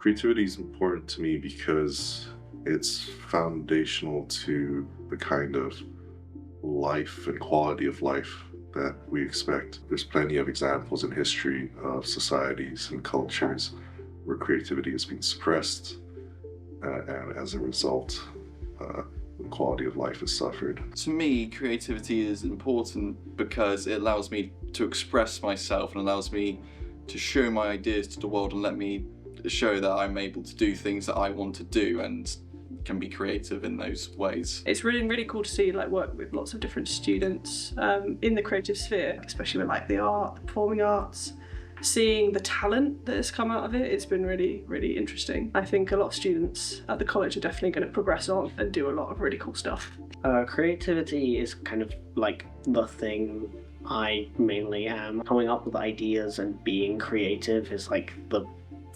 Creativity is important to me because it's foundational to the kind of life and quality of life that we expect. There's plenty of examples in history of societies and cultures where creativity has been suppressed, and as a result, the quality of life has suffered. To me, creativity is important because it allows me to express myself and allows me to show my ideas to the world and let me show that I'm able to do things that I want to do and can be creative in those ways. It's really cool to see work with lots of different students in the creative sphere, especially with the art, the performing arts. Seeing the talent that has come out of it, it's been really interesting. I think a lot of students at the college are definitely going to progress on and do a lot of really cool stuff. Creativity is kind of the thing I mainly am. Coming up with ideas and being creative is the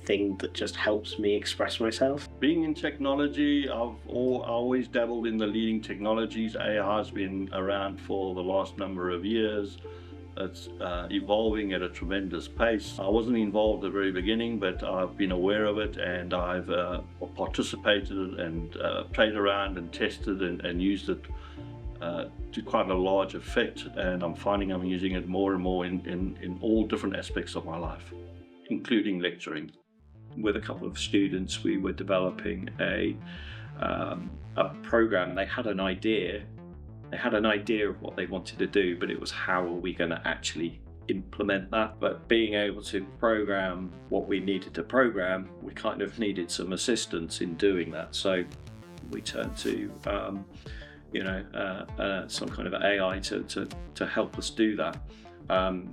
thing that just helps me express myself. Being in technology, I've always dabbled in the leading technologies. AI has been around for the last number of years. It's evolving at a tremendous pace. I wasn't involved at the very beginning, but I've been aware of it, and I've participated and played around and tested and used it to quite a large effect, and I'm finding I'm using it more and more in all different aspects of my life, including lecturing. With a couple of students, we were developing a program. They had an idea of what they wanted to do, but it was how are we going to actually implement that? But being able to program what we needed to program, we kind of needed some assistance in doing that. So we turned to some kind of AI to help us do that.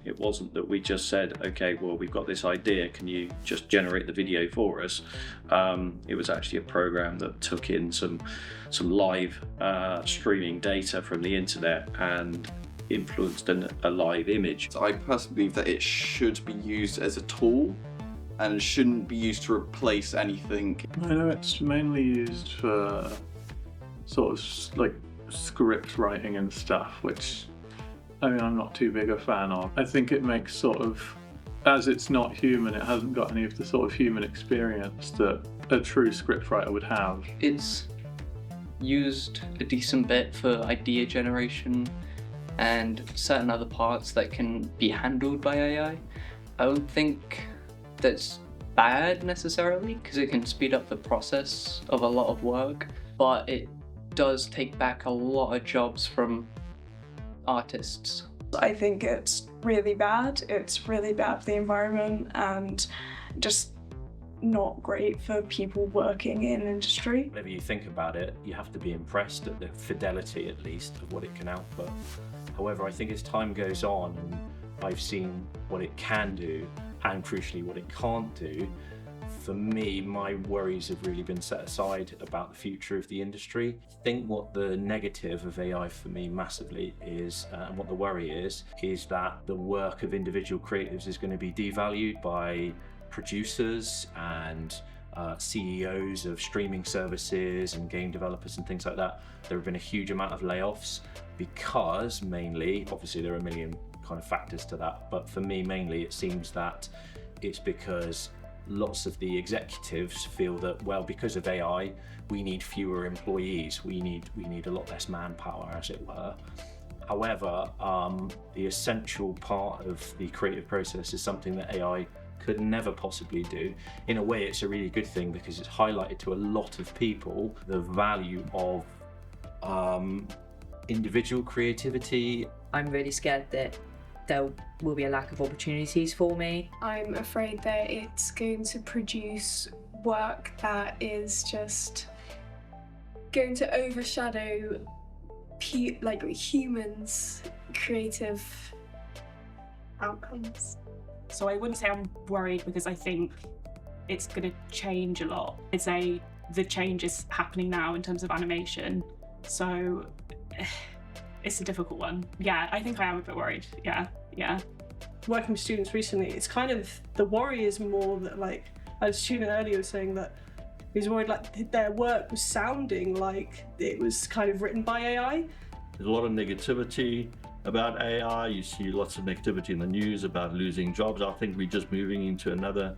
It wasn't that we just said, okay, well, we've got this idea, can you just generate the video for us? It was actually a program that took in some live streaming data from the internet and influenced a live image. I personally believe that it should be used as a tool and shouldn't be used to replace anything. I know it's mainly used for sort of script writing and stuff, which I'm not too big a fan of. I think it makes as it's not human, it hasn't got any of the sort of human experience that a true scriptwriter would have. It's used a decent bit for idea generation and certain other parts that can be handled by AI. I don't think that's bad necessarily, because it can speed up the process of a lot of work, but it does take back a lot of jobs from artists. I think it's really bad. It's really bad for the environment and just not great for people working in industry. Whenever you think about it, you have to be impressed at the fidelity, at least, of what it can output. However, I think as time goes on and I've seen what it can do and crucially what it can't do, for me, my worries have really been set aside about the future of the industry. I think what the negative of AI for me massively is, and what the worry is that the work of individual creatives is going to be devalued by producers and CEOs of streaming services and game developers and things like that. There have been a huge amount of layoffs because mainly, obviously there are a million kind of factors to that, but for me mainly it seems that it's because lots of the executives feel that, well, because of AI, we need fewer employees, we need a lot less manpower, as it were. However, the essential part of the creative process is something that AI could never possibly do. In a way, it's a really good thing because it's highlighted to a lot of people the value of individual creativity. I'm really scared that there will be a lack of opportunities for me. I'm afraid that it's going to produce work that is just going to overshadow humans' creative outcomes. So I wouldn't say I'm worried because I think it's going to change a lot. The change is happening now in terms of animation, so it's a difficult one. Yeah, I think I am a bit worried. Yeah. Working with students recently, it's kind of, the worry is more that a student earlier was saying that he was worried their work was sounding like it was kind of written by AI. There's a lot of negativity about AI. You see lots of negativity in the news about losing jobs. I think we're just moving into another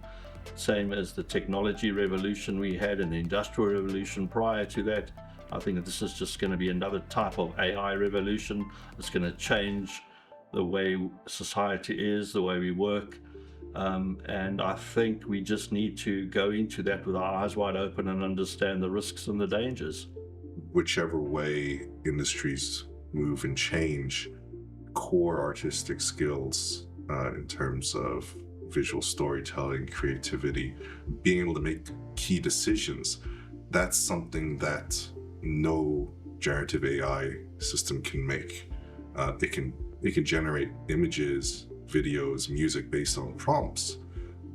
same as the technology revolution we had and the industrial revolution prior to that. I think that this is just going to be another type of AI revolution. It's going to change the way society is, the way we work. And I think we just need to go into that with our eyes wide open and understand the risks and the dangers. Whichever way industries move and change, core artistic skills in terms of visual storytelling, creativity, being able to make key decisions, that's something that no generative AI system can make. It can generate images, videos, music based on prompts,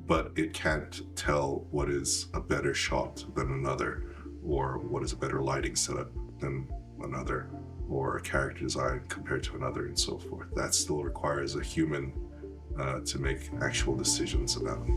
but it can't tell what is a better shot than another, or what is a better lighting setup than another, or a character design compared to another, and so forth. That still requires a human to make actual decisions about.